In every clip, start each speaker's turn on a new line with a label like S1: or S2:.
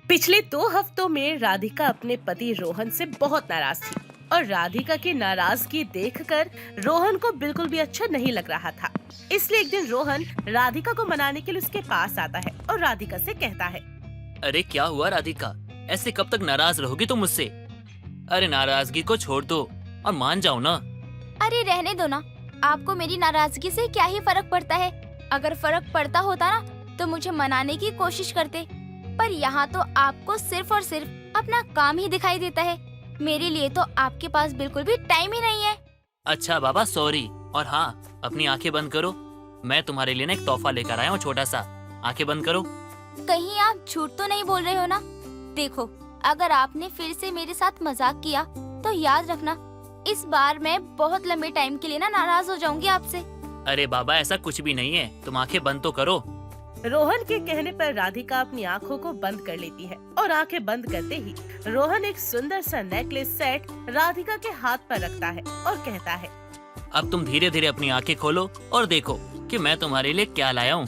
S1: पिछले 2 हफ्तों में राधिका अपने पति रोहन से बहुत नाराज थी और राधिका की नाराजगी देखकर रोहन को बिल्कुल भी अच्छा नहीं लग रहा था। इसलिए एक दिन रोहन राधिका को मनाने के लिए उसके पास आता है और राधिका से कहता है,
S2: अरे क्या हुआ राधिका, ऐसे कब तक नाराज रहोगी तुम मुझसे? अरे नाराजगी को छोड़ दो और मान जाओ ना।
S3: अरे रहने दो ना, आपको मेरी नाराजगी से क्या ही फर्क पड़ता है। अगर फर्क पड़ता होता ना तो मुझे मनाने की कोशिश करते, पर यहाँ तो आपको सिर्फ और सिर्फ अपना काम ही दिखाई देता है। मेरे लिए तो आपके पास बिल्कुल भी टाइम ही नहीं है।
S2: अच्छा बाबा सॉरी। और हाँ, अपनी आंखें बंद करो, मैं तुम्हारे लिए ना एक तोहफा लेकर आया हूँ छोटा सा। आंखें बंद करो।
S3: कहीं आप झूठ तो नहीं बोल रहे हो ना? देखो, अगर आपने फिर से मेरे साथ मजाक किया तो याद रखना, इस बार मैं बहुत लंबे टाइम के लिए ना नाराज हो जाऊंगी आपसे।
S2: अरे बाबा ऐसा कुछ भी नहीं है, तुम आंखें बंद तो करो।
S1: रोहन के कहने पर राधिका अपनी आंखों को बंद कर लेती है और आंखें बंद करते ही रोहन एक सुंदर सा नेकलेस सेट राधिका के हाथ पर रखता है और कहता है,
S2: अब तुम धीरे धीरे अपनी आंखें खोलो और देखो कि मैं तुम्हारे लिए क्या लाया हूँ।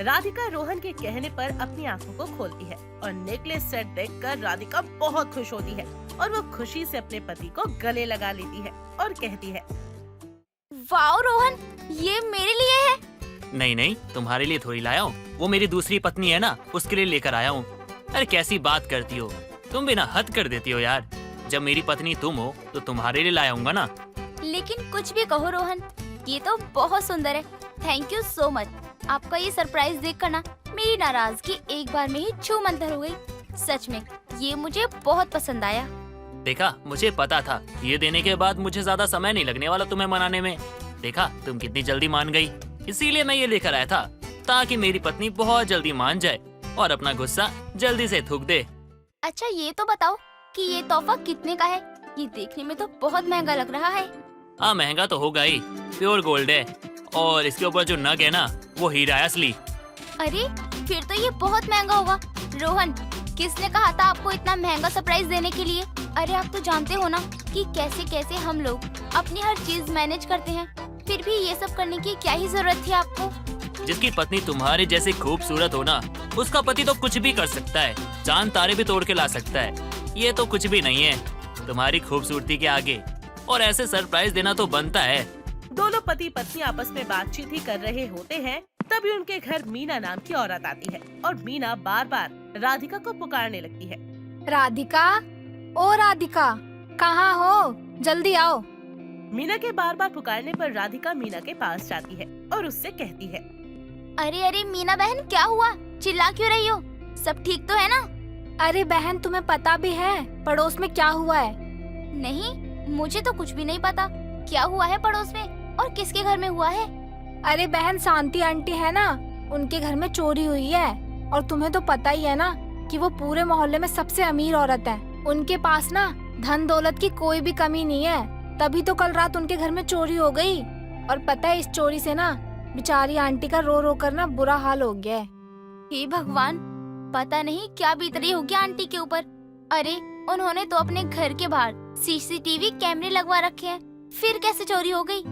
S1: राधिका रोहन के कहने पर अपनी आंखों को खोलती है और नेकलेस सेट देखकर राधिका बहुत खुश होती है और वो खुशी से अपने पति को गले लगा लेती है और कहती है,
S3: वाओ रोहन, ये मेरे लिए है।
S2: नहीं नहीं, तुम्हारे लिए थोड़ी लाया हूँ, वो मेरी दूसरी पत्नी है ना, उसके लिए लेकर आया हूँ। अरे कैसी बात करती हो तुम, बिना हद कर देती हो यार। जब मेरी पत्नी तुम हो तो तुम्हारे लिए लाया हूँगा ना।
S3: लेकिन कुछ भी कहो रोहन, ये तो बहुत सुंदर है। Thank you so much. आपका ये सरप्राइज देखकर ना मेरी नाराजगी एक बार में ही छू मंतर हो गई। सच में ये मुझे बहुत पसंद आया।
S2: देखा, मुझे पता था ये देने के बाद मुझे ज्यादा समय नहीं लगने वाला तुम्हें मनाने में। देखा तुम कितनी जल्दी मान गई, इसीलिए मैं ये लेकर आया था ताकि मेरी पत्नी बहुत जल्दी मान जाए और अपना गुस्सा जल्दी से थूक दे।
S3: अच्छा ये तो बताओ कि ये तोहफा कितने का है? ये देखने में तो बहुत महंगा लग रहा है।
S2: हाँ महंगा तो होगा ही, प्योर गोल्ड है और इसके ऊपर जो नग है ना वो हीरा है असली।
S3: अरे फिर तो ये बहुत महंगा होगा। रोहन, किसने कहा था आपको इतना महंगा सरप्राइज देने के लिए? अरे आप तो जानते हो ना कि कैसे कैसे हम लोग अपनी हर चीज मैनेज करते हैं, फिर भी ये सब करने की क्या ही जरूरत थी आपको?
S2: जिसकी पत्नी तुम्हारे जैसे खूबसूरत हो ना, उसका पति तो कुछ भी कर सकता है, चांद तारे भी तोड़ के ला सकता है। ये तो कुछ भी नहीं है तुम्हारी खूबसूरती के आगे, और ऐसे सरप्राइज देना तो बनता है।
S1: दोनों पति पत्नी आपस में बातचीत ही कर रहे होते हैं, तभी उनके घर मीना नाम की औरत आती है और मीना बार बार राधिका को पुकारने लगती है।
S4: राधिका, ओ राधिका, कहाँ हो? जल्दी आओ।
S1: मीना के बार बार पुकारने पर राधिका मीना के पास जाती है और उससे कहती है,
S3: अरे अरे मीना बहन, क्या हुआ? चिल्ला क्यों रही हो? सब ठीक तो है ना?
S4: अरे बहन, तुम्हें पता भी है पड़ोस में क्या हुआ है?
S3: नहीं, मुझे तो कुछ भी नहीं पता। क्या हुआ है पड़ोस में और किसके घर में हुआ है?
S4: अरे बहन, शांति आंटी है ना, उनके घर में चोरी हुई है। और तुम्हें तो पता ही है ना कि वो पूरे मोहल्ले में सबसे अमीर औरत है। उनके पास ना धन दौलत की कोई भी कमी नहीं है, तभी तो कल रात उनके घर में चोरी हो गई। और पता है, इस चोरी से ना बेचारी आंटी का रो रो कर ना बुरा हाल हो गया है।
S3: हे भगवान, पता नहीं क्या बीत रही होगी आंटी के ऊपर। अरे उन्होंने तो अपने घर के बाहर सीसीटीवी कैमरे लगवा रखे हैं, फिर कैसे चोरी हो गई?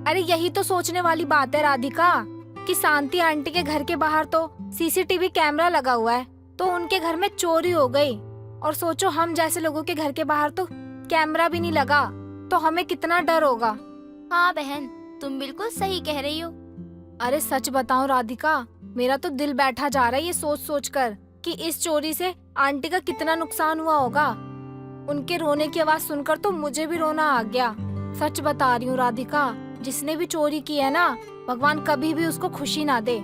S4: अरे यही तो सोचने वाली बात है राधिका, कि शांति आंटी के घर के बाहर तो सीसीटीवी कैमरा लगा हुआ है, तो उनके घर में चोरी हो गई। और सोचो, हम जैसे लोगों के घर के बाहर तो कैमरा भी नहीं लगा, तो हमें कितना डर होगा।
S3: हाँ बहन, तुम बिल्कुल सही कह रही हो।
S4: अरे सच बताऊं राधिका, मेरा तो दिल बैठा जा रहा है ये सोच सोच कर कि इस चोरी से आंटी का कितना नुकसान हुआ होगा। उनके रोने की आवाज सुनकर तो मुझे भी रोना आ गया। सच बता रही हूँ राधिका, जिसने भी चोरी की है ना, भगवान कभी भी उसको खुशी ना दे।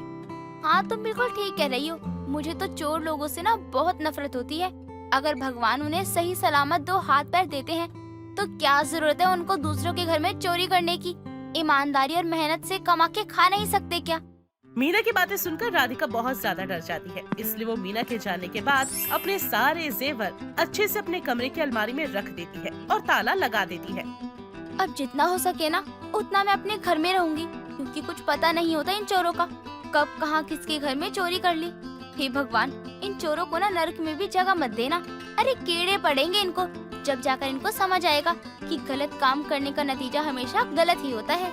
S3: हाँ तुम बिल्कुल ठीक कह रही हो। मुझे तो चोर लोगों से ना बहुत नफरत होती है। अगर भगवान उन्हें सही सलामत 2 हाथ पैर देते हैं तो क्या जरूरत है उनको दूसरों के घर में चोरी करने की? ईमानदारी और मेहनत से कमा के खा नहीं सकते क्या?
S1: मीना की बातें सुनकर राधिका बहुत ज्यादा डर जाती है, इसलिए वो मीना के जाने के बाद अपने सारे जेवर अच्छे से अपने कमरे की अलमारी में रख देती है और ताला लगा देती है।
S3: अब जितना हो सके ना उतना मैं अपने घर में रहूंगी, क्योंकि कुछ पता नहीं होता इन चोरों का, कब कहाँ किसके घर में चोरी कर ली। हे भगवान, इन चोरों को ना नरक में भी जगह मत देना। अरे कीड़े पड़ेंगे इनको, जब जाकर इनको समझ आएगा कि गलत काम करने का नतीजा हमेशा गलत ही होता है।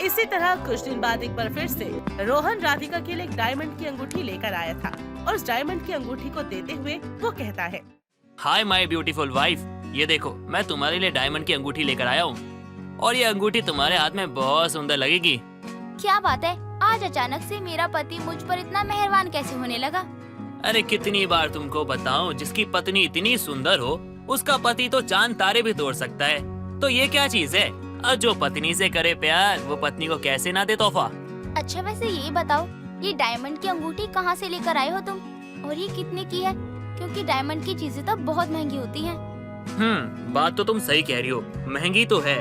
S1: इसी तरह कुछ दिन बाद एक बार फिर से रोहन राधिका के लिए एक डायमंड की अंगूठी लेकर आया था और उस डायमंड की अंगूठी को देते हुए वो कहता है,
S2: हाय माय ब्यूटीफुल वाइफ, ये देखो मैं तुम्हारे लिए डायमंड की अंगूठी लेकर आया हूँ और ये अंगूठी तुम्हारे हाथ में बहुत सुंदर लगेगी।
S3: क्या बात है, आज अचानक से मेरा पति मुझ पर इतना मेहरबान कैसे होने लगा?
S2: अरे कितनी बार तुमको बताऊं, जिसकी पत्नी इतनी सुंदर हो उसका पति तो चांद तारे भी तोड़ सकता है। तो ये क्या चीज है? और जो पत्नी से करे प्यार वो पत्नी को कैसे ना दे तोहफा।
S3: अच्छा वैसे ये बताओ, ये डायमंड की अंगूठी कहाँ से लेकर आए हो तुम, और ये कितने की है? क्योंकि डायमंड की चीजें तो बहुत महंगी होती हैं।
S2: बात तो तुम सही कह रही हो, महंगी तो है,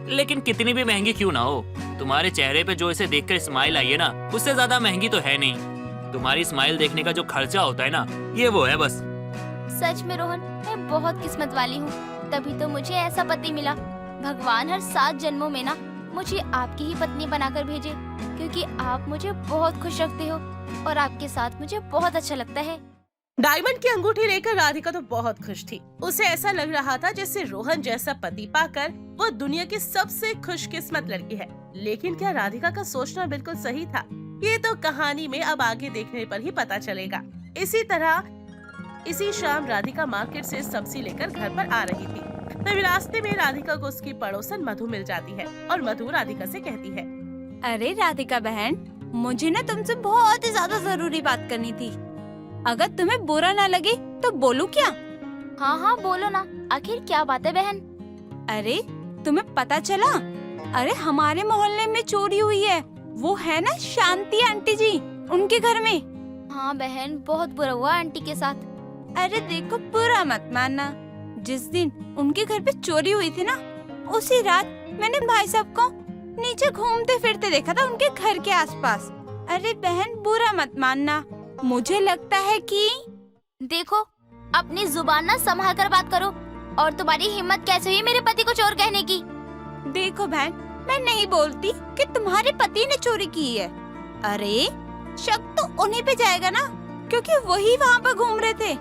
S2: लेकिन कितनी भी महंगी क्यों ना हो, तुम्हारे चेहरे पे जो इसे देखकर स्माइल आई है ना, उससे ज्यादा महंगी तो है नहीं। तुम्हारी स्माइल देखने का जो खर्चा होता है ना, ये वो है बस।
S3: सच में रोहन, मैं बहुत किस्मत वाली हूँ, तभी तो मुझे ऐसा पति मिला। भगवान हर 7 जन्मों में ना मुझे आपकी ही पत्नी बनाकर भेजे, क्योंकि आप मुझे बहुत खुश रखते हो और आपके साथ मुझे बहुत अच्छा लगता है।
S1: डायमंड की अंगूठी लेकर राधिका तो बहुत खुश थी। उसे ऐसा लग रहा था जैसे रोहन जैसा पति पाकर वो दुनिया की सबसे खुशकिस्मत लड़की है। लेकिन क्या राधिका का सोचना बिल्कुल सही था? ये तो कहानी में अब आगे देखने पर ही पता चलेगा। इसी शाम राधिका मार्केट से सब्जी लेकर घर पर आ रही थी। तभी रास्ते में राधिका को उसकी पड़ोसन मधु मिल जाती है और मधु राधिका से कहती है,
S5: अरे राधिका बहन, मुझे ना तुमसे बहुत ही ज्यादा जरूरी बात करनी थी। अगर तुम्हें बुरा ना लगे तो बोलूं क्या?
S3: हाँ हाँ बोलो ना, आखिर क्या बात है बहन?
S5: अरे तुम्हें पता चला? अरे हमारे मोहल्ले में चोरी हुई है। वो है ना शांति आंटी जी, उनके घर में।
S3: हाँ बहन, बहुत बुरा हुआ आंटी के साथ।
S5: अरे देखो, बुरा मत मानना, जिस दिन उनके घर पे चोरी हुई थी ना, उसी रात मैंने भाई साहब को नीचे घूमते फिरते देखा था उनके घर के आसपास। अरे बहन बुरा मत मानना, मुझे लगता है कि
S3: देखो, अपनी जुबान ना संभाल कर बात करो। और तुम्हारी हिम्मत कैसे हुई मेरे पति को चोर कहने की?
S5: देखो बहन, मैं नहीं बोलती कि तुम्हारे पति ने चोरी की है। अरे शक तो उन्हीं पे जाएगा ना, क्योंकि वही वहाँ पर घूम रहे थे।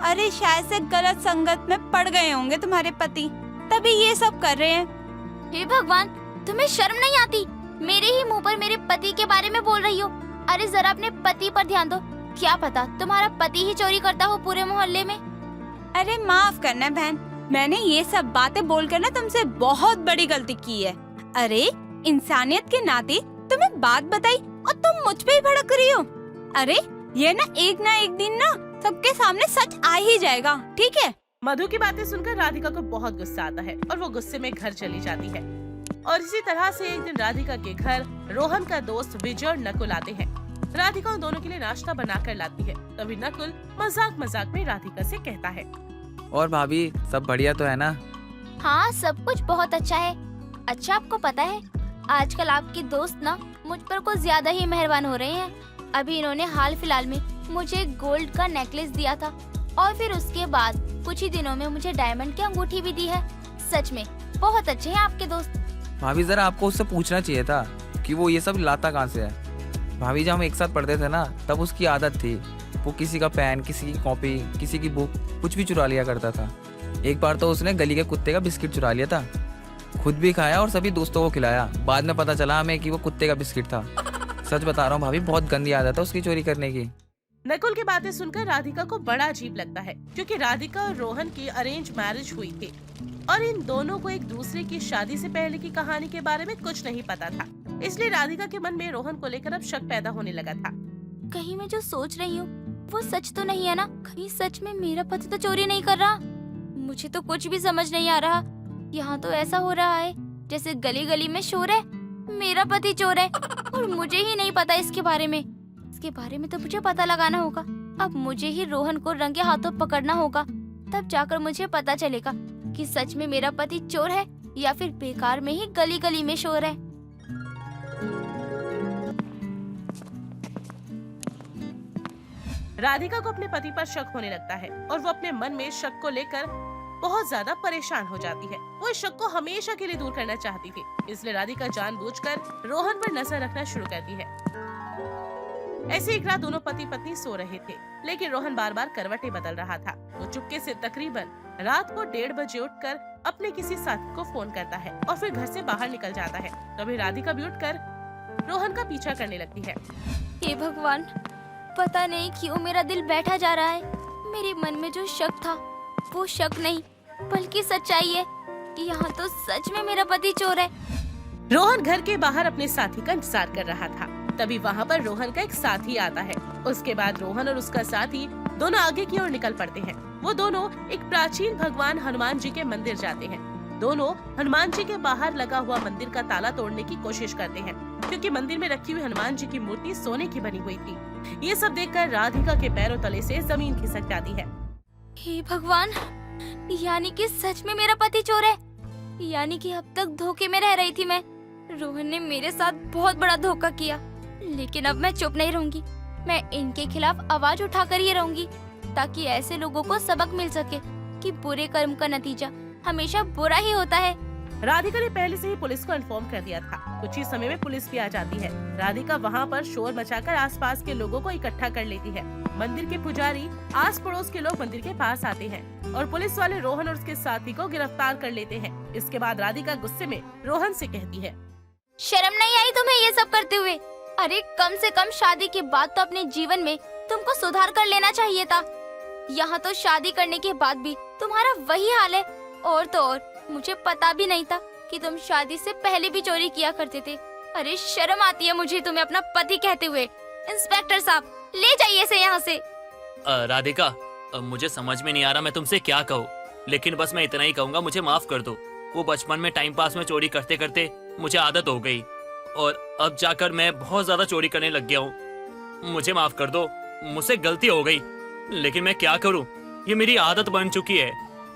S5: अरे शायद से गलत संगत में पड़ गए होंगे तुम्हारे पति, तभी ये सब कर रहे हैं।
S3: हे भगवान, तुम्हें शर्म नहीं आती? मेरे ही मुंह पर मेरे पति के बारे में बोल रही हो। अरे जरा अपने पति पर ध्यान दो, क्या पता तुम्हारा पति ही चोरी करता हो पूरे मोहल्ले में।
S5: अरे माफ करना बहन, मैंने ये सब बातें बोलकर ना तुमसे बहुत बड़ी गलती की है। अरे इंसानियत के नाते तुम्हें बात बताई और तुम मुझ पे ही भड़क रही हो। अरे ये ना एक दिन ना सबके सामने सच आ ही जाएगा, ठीक है?
S1: मधु की बातें सुनकर राधिका को बहुत गुस्सा आता है और वो गुस्से में घर चली जाती है। और इसी तरह से एक दिन राधिका के घर रोहन का दोस्त विजय और नकुल आते हैं। राधिका उन दोनों के लिए नाश्ता बनाकर लाती है। तभी नकुल मजाक में राधिका से कहता है,
S6: और भाभी सब बढ़िया तो है ना?
S3: हाँ सब कुछ बहुत अच्छा है। अच्छा आपको पता है, आजकल आपके दोस्त ना मुझ पर कुछ ज्यादा ही मेहरबान हो रहे हैं। अभी इन्होंने हाल फिलहाल में मुझे गोल्ड का नेकलेस दिया था और फिर उसके बाद कुछ ही दिनों में मुझे डायमंड की अंगूठी भी दी है। सच में बहुत अच्छे हैं आपके दोस्त।
S6: भाभी जरा आपको उससे पूछना चाहिए था कि वो ये सब लाता कहाँ से है। भाभी जब हम एक साथ पढ़ते थे ना, तब उसकी आदत थी, वो किसी का पेन, किसी की कॉपी, किसी की बुक, कुछ भी चुरा लिया करता था। एक बार तो उसने गली के कुत्ते का बिस्किट चुरा लिया था, खुद भी खाया और सभी दोस्तों को खिलाया। बाद में पता चला हमें कि वो कुत्ते का बिस्किट था। सच बता रहा हूँ भाभी, बहुत गंदी आदत है उसकी चोरी करने की।
S1: नकुल की बातें सुनकर राधिका को बड़ा अजीब लगता है, क्योंकि राधिका और रोहन की अरेंज मैरिज हुई थी और इन दोनों को एक दूसरे की शादी से पहले की कहानी के बारे में कुछ नहीं पता था। इसलिए राधिका के मन में रोहन को लेकर अब शक पैदा होने लगा था।
S3: कहीं मैं जो सोच रही हूँ वो सच तो नहीं है ना? कहीं सच में मेरा पति तो चोरी नहीं कर रहा? मुझे तो कुछ भी समझ नहीं आ रहा। यहाँ तो ऐसा हो रहा है जैसे गली गली में शोर है, मेरा पति चोर है और मुझे ही नहीं पता इसके बारे में। इसके बारे में तो मुझे पता लगाना होगा। अब मुझे ही रोहन को रंगे हाथों पकड़ना होगा, तब जाकर मुझे पता चलेगा कि सच में मेरा पति चोर है या फिर बेकार में ही गली गली में शोर है।
S1: राधिका को अपने पति पर शक होने लगता है और वो अपने मन में शक को लेकर बहुत ज्यादा परेशान हो जाती है। वो इस शक को हमेशा के लिए दूर करना चाहती थी, इसलिए राधिका जानबूझकर रोहन पर नजर रखना शुरू करती है। ऐसे एक रात दोनों पति पत्नी सो रहे थे, लेकिन रोहन बार बार करवटें बदल रहा था। वो चुपके से तकरीबन रात को 1:30 बजे उठकर अपने किसी साथी को फोन करता है और फिर घर से बाहर निकल जाता है। तभी राधिका भी उठकर रोहन का पीछा करने लगती है।
S3: हे भगवान, पता नहीं क्यों मेरा दिल बैठा जा रहा है। मेरे मन में जो शक था वो शक नहीं बल्कि सच्चाई है। यहाँ तो सच में मेरा पति चोर है।
S1: रोहन घर के बाहर अपने साथी का इंतजार कर रहा था। तभी वहाँ पर रोहन का एक साथी आता है। उसके बाद रोहन और उसका साथी दोनों आगे की ओर निकल पड़ते हैं। वो दोनों एक प्राचीन भगवान हनुमान जी के मंदिर जाते हैं। दोनों हनुमान जी के बाहर लगा हुआ मंदिर का ताला तोड़ने की कोशिश करते हैं, क्योंकि मंदिर में रखी हुई हनुमान जी की मूर्ति सोने की बनी हुई थी। ये सब देखकर राधिका के पैरों तले से जमीन खिसक जाती है।
S3: हे भगवान, यानी कि सच में मेरा पति चोर है। यानी कि अब तक धोखे में रह रही थी मैं। रोहन ने मेरे साथ बहुत बड़ा धोखा किया, लेकिन अब मैं चुप नहीं रहूंगी। मैं इनके खिलाफ आवाज उठाकर ही रहूंगी, ताकि ऐसे लोगों को सबक मिल सके कि बुरे कर्म का नतीजा हमेशा बुरा ही होता है।
S1: राधिका ने पहले से ही पुलिस को इन्फॉर्म कर दिया था। कुछ ही समय में पुलिस भी आ जाती है। राधिका वहाँ पर शोर मचाकर आसपास के लोगों को इकट्ठा कर लेती है। मंदिर के पुजारी, आस पड़ोस के लोग मंदिर के पास आते हैं और पुलिस वाले रोहन और उसके साथी को गिरफ्तार कर लेते हैं। इसके बाद राधिका गुस्से में रोहन से कहती है,
S3: शर्म नहीं आई तुम्हें ये सब करते हुए? अरे कम से कम शादी के बाद तो अपने जीवन में तुमको सुधार कर लेना चाहिए था। यहाँ तो शादी करने के बाद भी तुम्हारा वही हाल है। और तो और मुझे पता भी नहीं था कि तुम शादी से पहले भी चोरी किया करते थे। अरे शर्म आती है मुझे तुम्हें अपना पति कहते हुए। इंस्पेक्टर साहब, ले जाइए इसे यहाँ से।
S2: राधिका, मुझे समझ में नहीं आ रहा मैं तुमसे क्या कहूँ, लेकिन बस मैं इतना ही कहूँगा, मुझे माफ कर दो। वो बचपन में टाइम पास में चोरी करते करते मुझे आदत हो गई और अब जाकर मैं बहुत ज्यादा चोरी करने लग गया हूँ। मुझे माफ कर दो, मुझसे गलती हो गई, लेकिन मैं क्या करूँ, ये मेरी आदत बन चुकी है।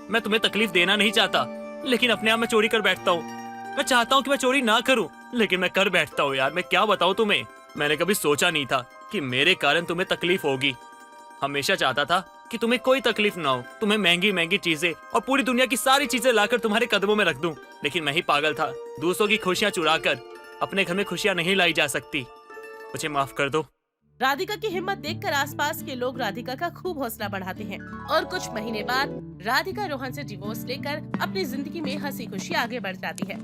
S2: मैं तुम्हें तकलीफ देना नहीं चाहता, लेकिन अपने आप में चोरी कर बैठता हूँ। मैं चाहता हूँ कि मैं चोरी ना करूँ, लेकिन मैं कर बैठता हूँ। यार मैं क्या बताऊँ तुम्हें, मैंने कभी सोचा नहीं था कि मेरे कारण तुम्हें तकलीफ होगी। हमेशा चाहता था कि तुम्हें कोई तकलीफ ना हो, तुम्हें महंगी महंगी चीजें और पूरी दुनिया की सारी चीजें लाकर तुम्हारे कदमों में रख दूं, लेकिन मैं ही पागल था। दूसरों की खुशियां चुरा कर अपने घर में खुशियां नहीं लाई जा सकती। मुझे माफ कर दो।
S1: राधिका की हिम्मत देखकर आसपास के लोग राधिका का खूब हौसला बढ़ाते हैं और कुछ महीने बाद राधिका रोहन से डिवोर्स लेकर अपनी जिंदगी में हंसी खुशी आगे बढ़ जाती है।